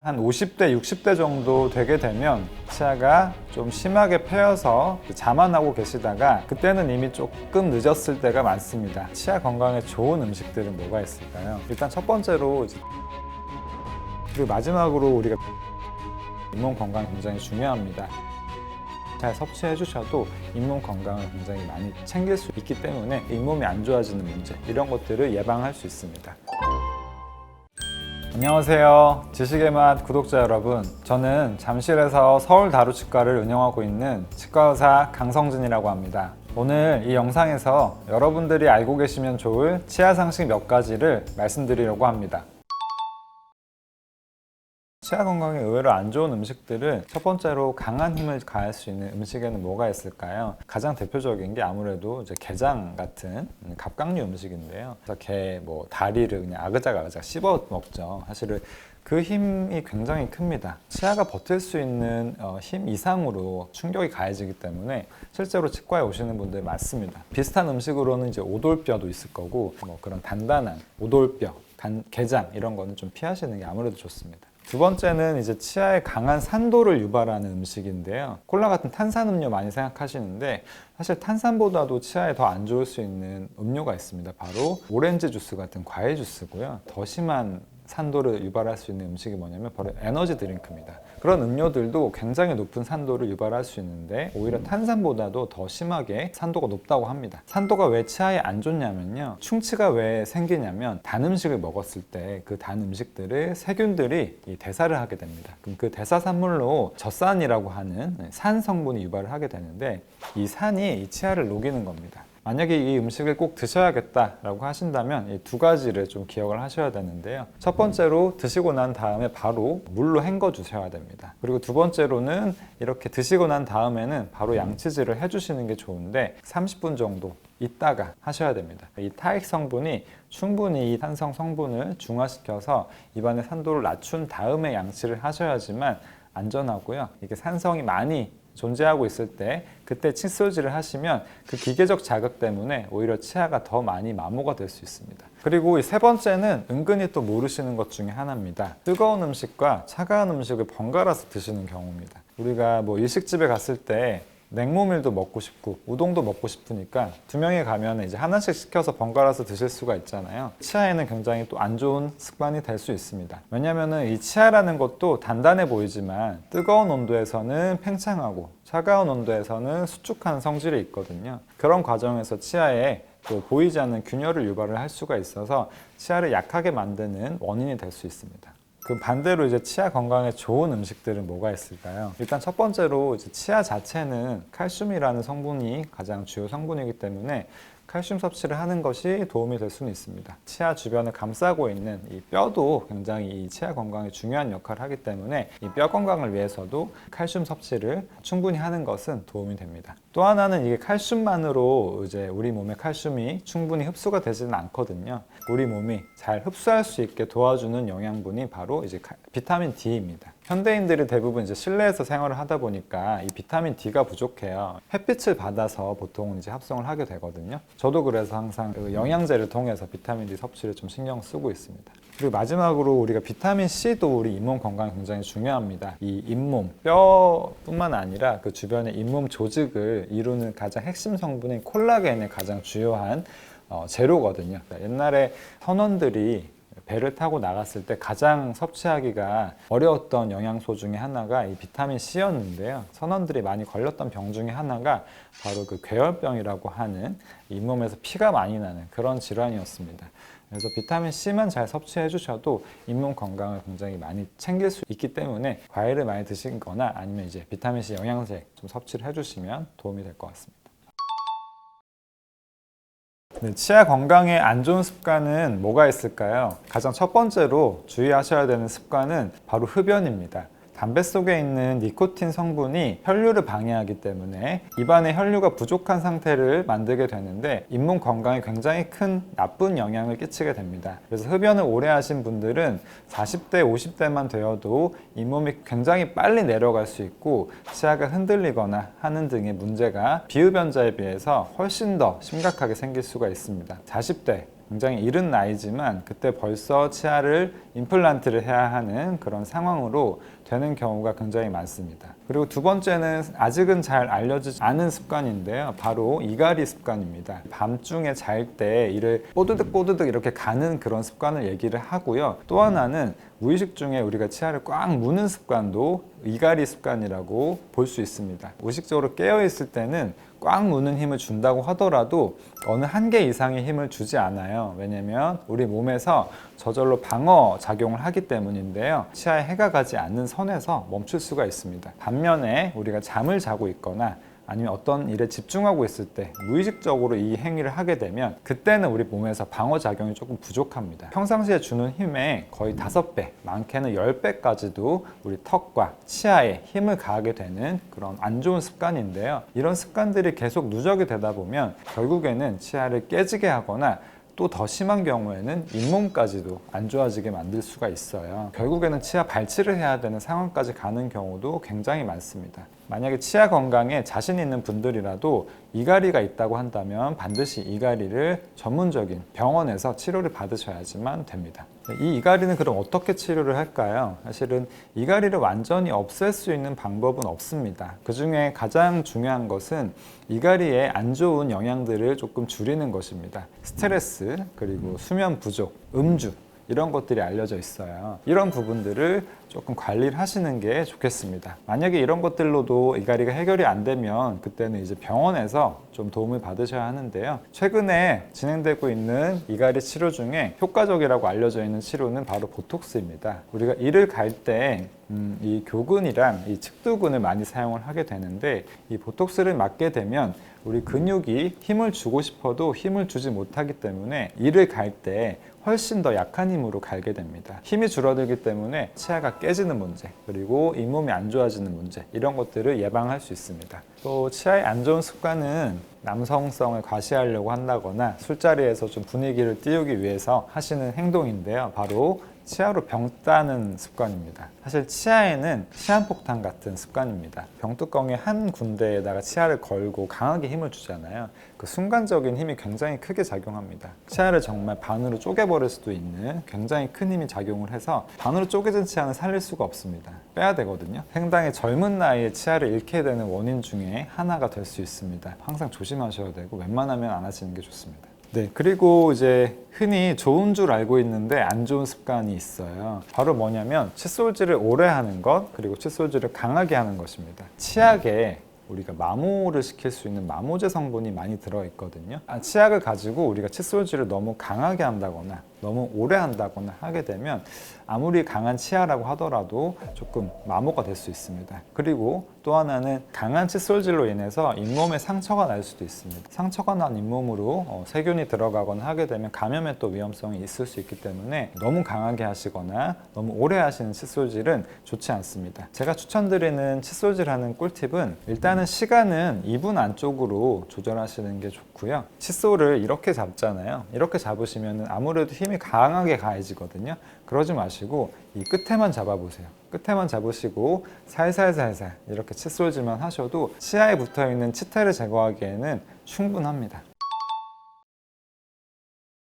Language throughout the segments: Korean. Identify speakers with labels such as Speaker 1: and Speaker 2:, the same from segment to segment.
Speaker 1: 한 50대, 60대 정도 되게 되면 치아가 좀 심하게 패여서 자만하고 계시다가 그때는 이미 조금 늦었을 때가 많습니다. 치아 건강에 좋은 음식들은 뭐가 있을까요? 일단 첫 번째로 그리고 마지막으로 우리가 잇몸 건강 굉장히 중요합니다. 잘 섭취해 주셔도 잇몸 건강을 굉장히 많이 챙길 수 있기 때문에 잇몸이 안 좋아지는 문제 이런 것들을 예방할 수 있습니다. 안녕하세요. 지식의 맛 구독자 여러분, 저는 잠실에서 서울다루치과를 운영하고 있는 치과의사 강성진이라고 합니다. 오늘 이 영상에서 여러분들이 알고 계시면 좋을 치아 상식 몇 가지를 말씀드리려고 합니다. 치아 건강에 의외로 안 좋은 음식들은 첫 번째로 강한 힘을 가할 수 있는 음식에는 뭐가 있을까요? 가장 대표적인 게 아무래도 이제 게장 같은 갑각류 음식인데요. 그래서 게, 다리를 그냥 아그작아그작 씹어 먹죠. 사실은 그 힘이 굉장히 큽니다. 치아가 버틸 수 있는 힘 이상으로 충격이 가해지기 때문에 실제로 치과에 오시는 분들 많습니다. 비슷한 음식으로는 이제 오돌뼈도 있을 거고 그런 단단한 오돌뼈, 게장 이런 거는 좀 피하시는 게 아무래도 좋습니다. 두 번째는 이제 치아에 강한 산도를 유발하는 음식인데요. 콜라 같은 탄산음료 많이 생각하시는데 사실 탄산보다도 치아에 더 안 좋을 수 있는 음료가 있습니다. 바로 오렌지 주스 같은 과일 주스고요. 더 심한 산도를 유발할 수 있는 음식이 뭐냐면 바로 에너지 드링크입니다. 그런 음료들도 굉장히 높은 산도를 유발할 수 있는데 오히려 탄산보다도 더 심하게 산도가 높다고 합니다. 산도가 왜 치아에 안 좋냐면요. 충치가 왜 생기냐면 단 음식을 먹었을 때 그 단 음식들을 세균들이 대사를 하게 됩니다. 그럼 그 대사산물로 젖산이라고 하는 산 성분이 유발을 하게 되는데 이 산이 이 치아를 녹이는 겁니다. 만약에 이 음식을 꼭 드셔야겠다라고 하신다면 이 두 가지를 좀 기억을 하셔야 되는데요. 첫 번째로 드시고 난 다음에 바로 물로 헹궈 주셔야 됩니다. 그리고 두 번째로는 이렇게 드시고 난 다음에는 바로 양치질을 해주시는 게 좋은데 30분 정도 있다가 하셔야 됩니다. 이 타액 성분이 충분히 이 산성 성분을 중화시켜서 입안의 산도를 낮춘 다음에 양치를 하셔야지만 안전하고요. 이게 산성이 많이 존재하고 있을 때 그때 칫솔질을 하시면 그 기계적 자극 때문에 오히려 치아가 더 많이 마모가 될 수 있습니다. 그리고 이 세 번째는 은근히 또 모르시는 것 중에 하나입니다. 뜨거운 음식과 차가운 음식을 번갈아서 드시는 경우입니다. 우리가 일식집에 갔을 때 냉모밀도 먹고 싶고 우동도 먹고 싶으니까 두 명이 가면 이제 하나씩 시켜서 번갈아서 드실 수가 있잖아요. 치아에는 굉장히 또 안 좋은 습관이 될 수 있습니다. 왜냐면은 이 치아라는 것도 단단해 보이지만 뜨거운 온도에서는 팽창하고 차가운 온도에서는 수축한 성질이 있거든요. 그런 과정에서 치아에 또 보이지 않는 균열을 유발을 할 수가 있어서 치아를 약하게 만드는 원인이 될 수 있습니다. 그 반대로 이제 치아 건강에 좋은 음식들은 뭐가 있을까요? 일단 첫 번째로 이제 치아 자체는 칼슘이라는 성분이 가장 주요 성분이기 때문에 칼슘 섭취를 하는 것이 도움이 될 수는 있습니다. 치아 주변을 감싸고 있는 이 뼈도 굉장히 이 치아 건강에 중요한 역할을 하기 때문에 이 뼈 건강을 위해서도 칼슘 섭취를 충분히 하는 것은 도움이 됩니다. 또 하나는 이게 칼슘만으로 이제 우리 몸에 칼슘이 충분히 흡수가 되지는 않거든요. 우리 몸이 잘 흡수할 수 있게 도와주는 영양분이 바로 이제 비타민 D입니다. 현대인들이 대부분 이제 실내에서 생활을 하다 보니까 이 비타민 D가 부족해요. 햇빛을 받아서 보통 이제 합성을 하게 되거든요. 저도 그래서 항상 그 영양제를 통해서 비타민 D 섭취를 좀 신경 쓰고 있습니다. 그리고 마지막으로 우리가 비타민 C도 우리 잇몸 건강에 굉장히 중요합니다. 이 잇몸, 뼈뿐만 아니라 그 주변의 잇몸 조직을 이루는 가장 핵심 성분인 콜라겐의 가장 주요한 재료거든요. 옛날에 선원들이 배를 타고 나갔을 때 가장 섭취하기가 어려웠던 영양소 중에 하나가 이 비타민 C였는데요. 선원들이 많이 걸렸던 병 중에 하나가 바로 그 괴혈병이라고 하는 잇몸에서 피가 많이 나는 그런 질환이었습니다. 그래서 비타민 C만 잘 섭취해 주셔도 잇몸 건강을 굉장히 많이 챙길 수 있기 때문에 과일을 많이 드시거나 아니면 이제 비타민 C 영양제 좀 섭취를 해 주시면 도움이 될 것 같습니다. 네, 치아 건강에 안 좋은 습관은 뭐가 있을까요? 가장 첫 번째로 주의하셔야 되는 습관은 바로 흡연입니다. 담배 속에 있는 니코틴 성분이 혈류를 방해하기 때문에 입안에 혈류가 부족한 상태를 만들게 되는데 잇몸 건강에 굉장히 큰 나쁜 영향을 끼치게 됩니다. 그래서 흡연을 오래 하신 분들은 40대, 50대만 되어도 잇몸이 굉장히 빨리 내려갈 수 있고 치아가 흔들리거나 하는 등의 문제가 비흡연자에 비해서 훨씬 더 심각하게 생길 수가 있습니다. 40대 굉장히 이른 나이지만 그때 벌써 치아를 임플란트를 해야 하는 그런 상황으로 되는 경우가 굉장히 많습니다. 그리고 두 번째는 아직은 잘 알려지지 않은 습관인데요. 바로 이갈이 습관입니다. 밤중에 잘 때 이를 뽀드득 이렇게 가는 그런 습관을 얘기를 하고요. 또 하나는 무의식 중에 우리가 치아를 꽉 무는 습관도 이갈이 습관이라고 볼 수 있습니다. 의식적으로 깨어 있을 때는 꽉 무는 힘을 준다고 하더라도 어느 한계 이상의 힘을 주지 않아요. 왜냐면 우리 몸에서 저절로 방어 작용을 하기 때문인데요. 치아에 해가 가지 않는 선에서 멈출 수가 있습니다. 반면에 우리가 잠을 자고 있거나 아니면 어떤 일에 집중하고 있을 때 무의식적으로 이 행위를 하게 되면 그때는 우리 몸에서 방어 작용이 조금 부족합니다. 평상시에 주는 힘의 거의 5배, 많게는 10배까지도 우리 턱과 치아에 힘을 가하게 되는 그런 안 좋은 습관인데요. 이런 습관들이 계속 누적이 되다 보면 결국에는 치아를 깨지게 하거나 또 더 심한 경우에는 잇몸까지도 안 좋아지게 만들 수가 있어요. 결국에는 치아 발치를 해야 되는 상황까지 가는 경우도 굉장히 많습니다. 만약에 치아 건강에 자신 있는 분들이라도 이갈이가 있다고 한다면 반드시 이갈이를 전문적인 병원에서 치료를 받으셔야지만 됩니다. 이 이갈이는 그럼 어떻게 치료를 할까요? 사실은 이갈이를 완전히 없앨 수 있는 방법은 없습니다. 그 중에 가장 중요한 것은 이갈이의 안 좋은 영향들을 조금 줄이는 것입니다. 스트레스, 그리고 수면 부족, 음주 이런 것들이 알려져 있어요. 이런 부분들을 조금 관리를 하시는 게 좋겠습니다. 만약에 이런 것들로도 이갈이가 해결이 안 되면 그때는 이제 병원에서 좀 도움을 받으셔야 하는데요. 최근에 진행되고 있는 이갈이 치료 중에 효과적이라고 알려져 있는 치료는 바로 보톡스입니다. 우리가 이를 갈 때 이 교근이랑 이 측두근을 많이 사용을 하게 되는데 이 보톡스를 맞게 되면 우리 근육이 힘을 주고 싶어도 힘을 주지 못하기 때문에 이를 갈 때 훨씬 더 약한 힘으로 갈게 됩니다. 힘이 줄어들기 때문에 치아가 깨지는 문제, 그리고 잇몸이 안 좋아지는 문제, 이런 것들을 예방할 수 있습니다. 또 치아의 안 좋은 습관은 남성성을 과시하려고 한다거나 술자리에서 좀 분위기를 띄우기 위해서 하시는 행동인데요. 바로 치아로 병 따는 습관입니다. 사실 치아에는 시한폭탄 같은 습관입니다. 병뚜껑의 한 군데에다가 치아를 걸고 강하게 힘을 주잖아요. 그 순간적인 힘이 굉장히 크게 작용합니다. 치아를 정말 반으로 쪼개버릴 수도 있는 굉장히 큰 힘이 작용을 해서 반으로 쪼개진 치아는 살릴 수가 없습니다. 빼야 되거든요. 상당히 젊은 나이에 치아를 잃게 되는 원인 중에 하나가 될 수 있습니다. 항상 조심하셔야 되고 웬만하면 안 하시는 게 좋습니다. 네, 그리고 이제 흔히 좋은 줄 알고 있는데 안 좋은 습관이 있어요. 바로 뭐냐면 칫솔질을 오래 하는 것, 그리고 칫솔질을 강하게 하는 것입니다. 치약에 우리가 마모를 시킬 수 있는 마모제 성분이 많이 들어있거든요. 치약을 가지고 우리가 칫솔질을 너무 강하게 한다거나 너무 오래 한다거나 하게 되면 아무리 강한 치아라고 하더라도 조금 마모가 될 수 있습니다. 그리고 또 하나는 강한 칫솔질로 인해서 잇몸에 상처가 날 수도 있습니다. 상처가 난 잇몸으로 세균이 들어가거나 하게 되면 감염의 또 위험성이 있을 수 있기 때문에 너무 강하게 하시거나 너무 오래 하시는 칫솔질은 좋지 않습니다. 제가 추천드리는 칫솔질하는 꿀팁은 일단은 시간은 2분 안쪽으로 조절하시는 게 좋고요. 칫솔을 이렇게 잡잖아요. 이렇게 잡으시면 아무래도 힘이 강하게 가해지거든요. 그러지 마시고 이 끝에만 잡아보세요. 끝에만 잡으시고 살살살살 이렇게 칫솔질만 하셔도 치아에 붙어있는 치태를 제거하기에는 충분합니다.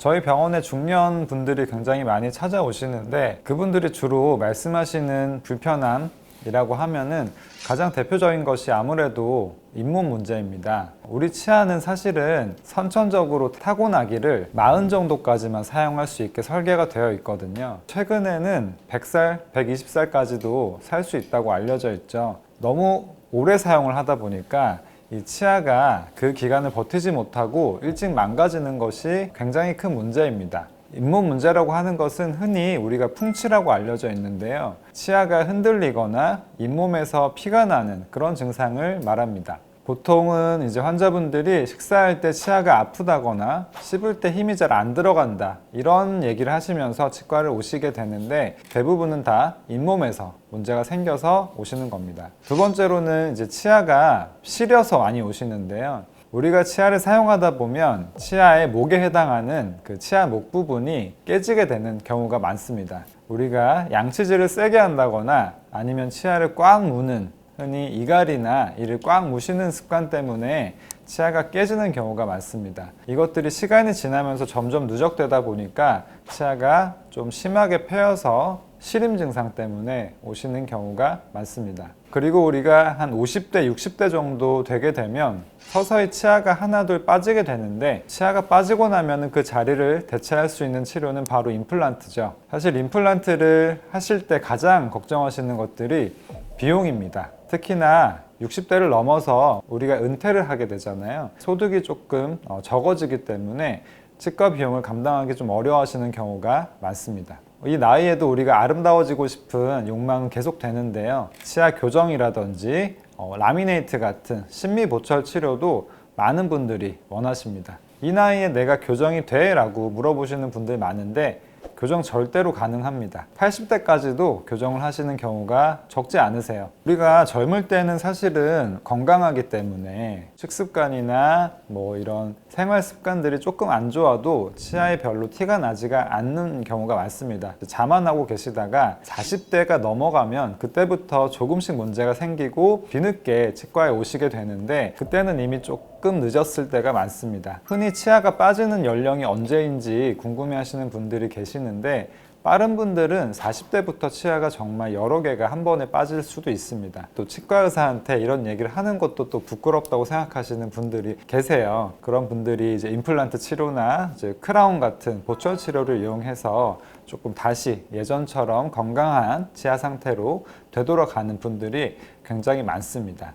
Speaker 1: 저희 병원에 중년 분들이 굉장히 많이 찾아오시는데 그분들이 주로 말씀하시는 불편함이라고 하면은 가장 대표적인 것이 아무래도 잇몸 문제입니다. 우리 치아는 사실은 선천적으로 타고나기를 40 정도까지만 사용할 수 있게 설계가 되어 있거든요. 최근에는 100살, 120살까지도 살 수 있다고 알려져 있죠. 너무 오래 사용을 하다 보니까 이 치아가 그 기간을 버티지 못하고 일찍 망가지는 것이 굉장히 큰 문제입니다. 잇몸 문제라고 하는 것은 흔히 우리가 풍치라고 알려져 있는데요. 치아가 흔들리거나 잇몸에서 피가 나는 그런 증상을 말합니다. 보통은 이제 환자분들이 식사할 때 치아가 아프다거나 씹을 때 힘이 잘 안 들어간다 이런 얘기를 하시면서 치과를 오시게 되는데 대부분은 다 잇몸에서 문제가 생겨서 오시는 겁니다. 두 번째로는 이제 치아가 시려서 많이 오시는데요. 우리가 치아를 사용하다 보면 치아의 목에 해당하는 그 치아 목 부분이 깨지게 되는 경우가 많습니다. 우리가 양치질을 세게 한다거나 아니면 치아를 꽉 무는 흔히 이갈이나 이를 꽉 무시는 습관 때문에 치아가 깨지는 경우가 많습니다. 이것들이 시간이 지나면서 점점 누적되다 보니까 치아가 좀 심하게 패여서 시림 증상 때문에 오시는 경우가 많습니다. 그리고 우리가 한 50대, 60대 정도 되게 되면 서서히 치아가 하나둘 빠지게 되는데, 치아가 빠지고 나면 그 자리를 대체할 수 있는 치료는 바로 임플란트죠. 사실 임플란트를 하실 때 가장 걱정하시는 것들이 비용입니다. 특히나 60대를 넘어서 우리가 은퇴를 하게 되잖아요. 소득이 조금 적어지기 때문에 치과 비용을 감당하기 좀 어려워하시는 경우가 많습니다. 이 나이에도 우리가 아름다워지고 싶은 욕망은 계속 되는데요. 치아 교정이라든지 라미네이트 같은 심미 보철 치료도 많은 분들이 원하십니다. 이 나이에 내가 교정이 돼? 라고 물어보시는 분들이 많은데, 교정 절대로 가능합니다. 80대까지도 교정을 하시는 경우가 적지 않으세요. 우리가 젊을 때는 사실은 건강하기 때문에 식습관이나 뭐 이런 생활 습관들이 조금 안 좋아도 치아에 별로 티가 나지가 않는 경우가 많습니다. 자만하고 계시다가 40대가 넘어가면 그때부터 조금씩 문제가 생기고 뒤늦게 치과에 오시게 되는데, 그때는 이미 조금 늦었을 때가 많습니다. 흔히 치아가 빠지는 연령이 언제인지 궁금해하시는 분들이 계시는데, 빠른 분들은 40대부터 치아가 정말 여러 개가 한 번에 빠질 수도 있습니다. 또 치과 의사한테 이런 얘기를 하는 것도 또 부끄럽다고 생각하시는 분들이 계세요. 그런 분들이 이제 임플란트 치료나 이제 크라운 같은 보철 치료를 이용해서 조금 다시 예전처럼 건강한 치아 상태로 되돌아가는 분들이 굉장히 많습니다.